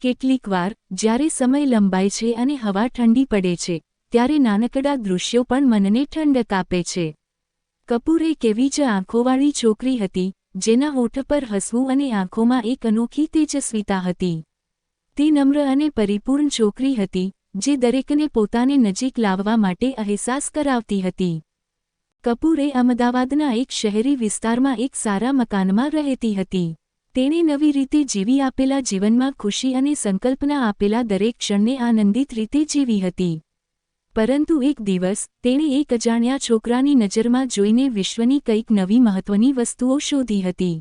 કેટલીકવાર જ્યારે સમય લંબાય છે અને હવા ઠંડી પડે છે ત્યારે નાનકડા દૃશ્યો પણ મનને ઠંડક આપે છે. કપૂર એક એવી જ આંખોવાળી છોકરી હતી જેના હોઠ પર હસવું અને આંખોમાં એક અનોખી તેજસ્વીતા હતી. તે નમ્ર અને પરિપૂર્ણ છોકરી હતી જે દરેકને પોતાને નજીક લાવવા માટે અહેસાસ કરાવતી હતી. કપૂર અમદાવાદના એક શહેરી વિસ્તારમાં એક સારા મકાનમાં રહેતી હતી. તેણે નવી રીતે જીવી આપેલા જીવનમાં ખુશી અને સંકલ્પના આપેલા દરેક ક્ષણને આનંદિત રીતે જીવી હતી. પરંતુ એક દિવસ તેણે એક અજાણ્યા છોકરાની નજરમાં જોઈને વિશ્વની કંઈક નવી મહત્વની વસ્તુઓ શોધી હતી.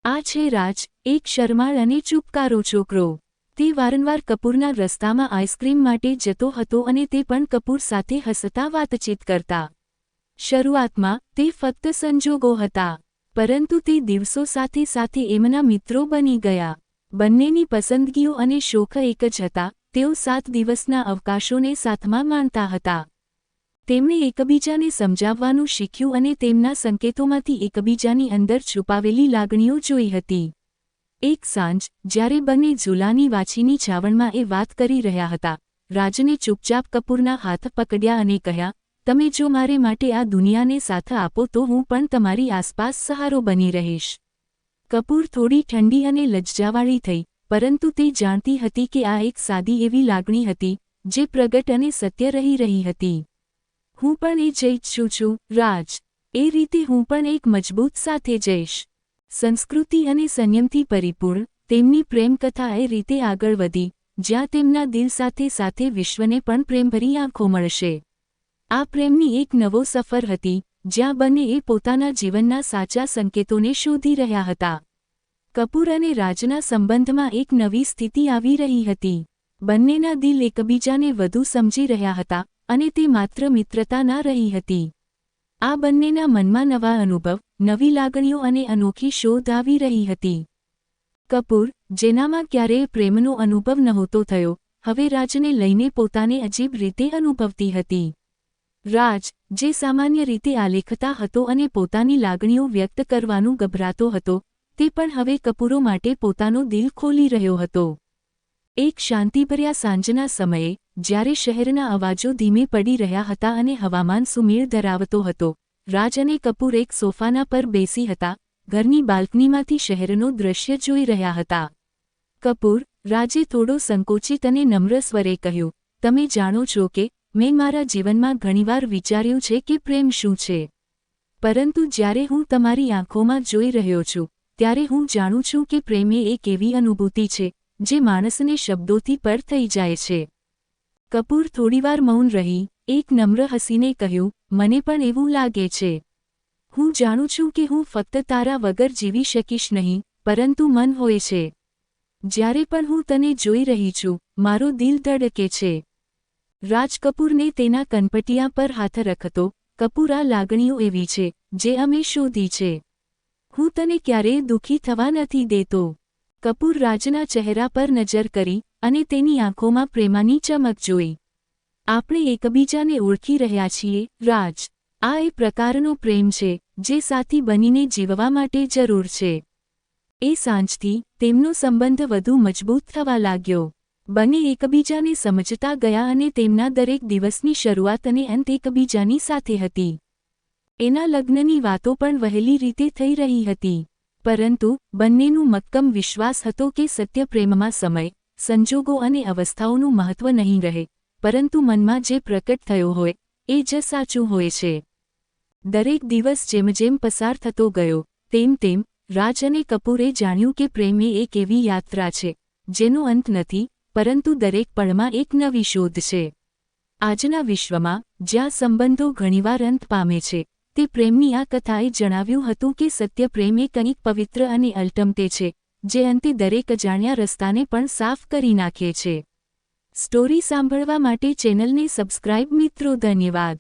આ છે રાજ, એક શરમાળ અને ચૂપકારો છોકરો. તે વારંવાર કપૂરના રસ્તામાં આઈસ્ક્રીમ માટે જતો હતો અને તે પણ કપૂર સાથે હસતા વાતચીત કરતા. શરૂઆતમાં તે ફક્ત સંજોગો હતા, પરંતુ તે દિવસો સાથે સાથે એમના મિત્રો બની ગયા. બંનેની પસંદગીઓ અને શોખ એક જ હતા. તેઓ 7 દિવસના અવકાશોને સાથમાં માણતા હતા. તેમણે એકબીજાને સમજાવવાનું શીખ્યું અને તેમના સંકેતોમાંથી એકબીજાની અંદર છુપાવેલી લાગણીઓ જોઈ હતી. એક સાંજ જ્યારે બંને ઝૂલાની વાછીની છાવણમાં એ વાત કરી રહ્યા હતા, રાજને ચૂપચાપ કપૂરના હાથ પકડ્યા અને કહ્યા, તમે જો મારે માટે આ દુનિયાને સાથ આપો તો હું પણ તમારી આસપાસ સહારો બની રહીશ. કપૂર થોડી ઠંડી અને લજ્જાવાળી થઈ, પરંતુ તે જાણતી હતી કે આ એક સાદી એવી લાગણી હતી જે પ્રગટ અને સત્ય રહી હતી. હું પણ એ જ ઈચ્છું છું, રાજ. એ રીતે હું પણ એક મજબૂત સાથે જઈશ. સંસ્કૃતિ અને સંયમથી પરિપૂર્ણ તેમની પ્રેમકથા એ રીતે આગળ વધી જ્યાં તેમના દિલ સાથે સાથે વિશ્વને પણ પ્રેમભરી આંખો મળશે. આ પ્રેમની એક નવો સફર હતી જ્યાં બંનેએ પોતાના જીવનના સાચા સંકેતોને શોધી રહ્યા હતા. કપૂર અને રાજના સંબંધમાં એક નવી સ્થિતિ આવી રહી હતી. બંનેના દિલ એકબીજાને વધુ સમજી રહ્યા હતા અને તે માત્ર મિત્રતા ના રહી હતી. આ બંનેના મનમાં નવા અનુભવ, નવી લાગણીઓ અને અનોખી શોધ આવી રહી હતી. કપૂર, જેનામાં ક્યારેય પ્રેમનો અનુભવ નહોતો થયો, હવે રાજને લઈને પોતાને અજીબ રીતે અનુભવતી હતી. રાજ, જે સામાન્ય રીતે આલેખતા હતો અને પોતાની લાગણીઓ વ્યક્ત કરવાનું ગભરાતો હતો, તે પણ હવે કપૂરો માટે પોતાનો દિલ ખોલી રહ્યો હતો. એક શાંતિભર્યા સાંજના સમયે, જ્યારે શહેરના અવાજો ધીમે પડી રહ્યા હતા અને હવામાન સુમેળ ધરાવતો હતો, રાજ અને કપૂર એક સોફાના પર બેસી હતા, ઘરની બાલ્કનીમાંથી શહેરનું દૃશ્ય જોઈ રહ્યા હતા. કપૂર, રાજે થોડો સંકોચિત અને નમ્ર સ્વરે કહ્યું, તમે જાણો છો કે મેં મારા જીવનમાં ઘણીવાર વિચાર્યું છે કે પ્રેમ શું છે. પરંતુ જ્યારે હું તમારી આંખોમાં જોઈ રહ્યો છું, ત્યારે હું જાણું છું કે પ્રેમ એ એક એવી અનુભૂતિ છે જે માણસને શબ્દોથી પર થઈ જાય છે. કપૂર થોડીવાર મૌન રહી, એક નમ્ર હસીને કહ્યું, મને પણ એવું લાગે છે. હું જાણું છું કે હું ફક્ત તારા વગર જીવી શકીશ નહીં, પરંતુ મન હોય છે. જ્યારે પણ હું તને જોઈ રહી છું, મારો દિલ ધડકે છે. રાજ કપૂરને તેના કનપટિયા પર હાથ રખતો, કપૂર, આ લાગણીઓ એવી છે જે અમે શોધી છે. હું તને ક્યારેય દુઃખી થવા નથી દેતો. કપૂર રાજના ચહેરા પર નજર કરી અને તેની આંખોમાં પ્રેમાની ચમક જોઈ. આપણે એકબીજાને ઓળખી રહ્યા છીએ, રાજ. આ એ પ્રકારનો પ્રેમ છે જે સાથી બનીને જીવવા માટે જરૂર છે. એ સાંજથી તેમનો સંબંધ વધુ મજબૂત થવા લાગ્યો. બંને એકબીજાને સમજતા ગયા અને તેમના દરેક દિવસની શરૂઆત અને અંત એકબીજાની સાથે હતી. એના લગ્નની વાતો પણ વહેલી રીતે થઈ રહી હતી. પરંતુ બંનેનું મક્કમ વિશ્વાસ હતો કે સત્ય પ્રેમમાં સમય, સંજોગો અને અવસ્થાઓનું મહત્વ નહીં રહે, પરંતુ મનમાં જે પ્રકટ થયો હોય એ જ સાચું હોય છે. દરેક દિવસ જેમ જેમ પસાર થતો ગયો, તેમ તેમ રાજ અને કપૂરે જાણ્યું કે પ્રેમ એ એક એવી યાત્રા છે જેનો અંત નથી, પરંતુ દરેક પળમાં એક નવી શોધ છે. આજના વિશ્વમાં, જ્યાં સંબંધો ઘણીવાર અંત પામે છે, તે પ્રેમની આ કથાએ જણાવ્યું હતું કે સત્ય પ્રેમ એ કંઈક પવિત્ર અને અલ્ટમતે છે, જે અંતે દરેક અજાણ્યા રસ્તાને પણ સાફ કરી નાખે છે. સ્ટોરી સાંભળવા માટે ચેનલને સબસ્ક્રાઇબ મિત્રો. ધન્યવાદ.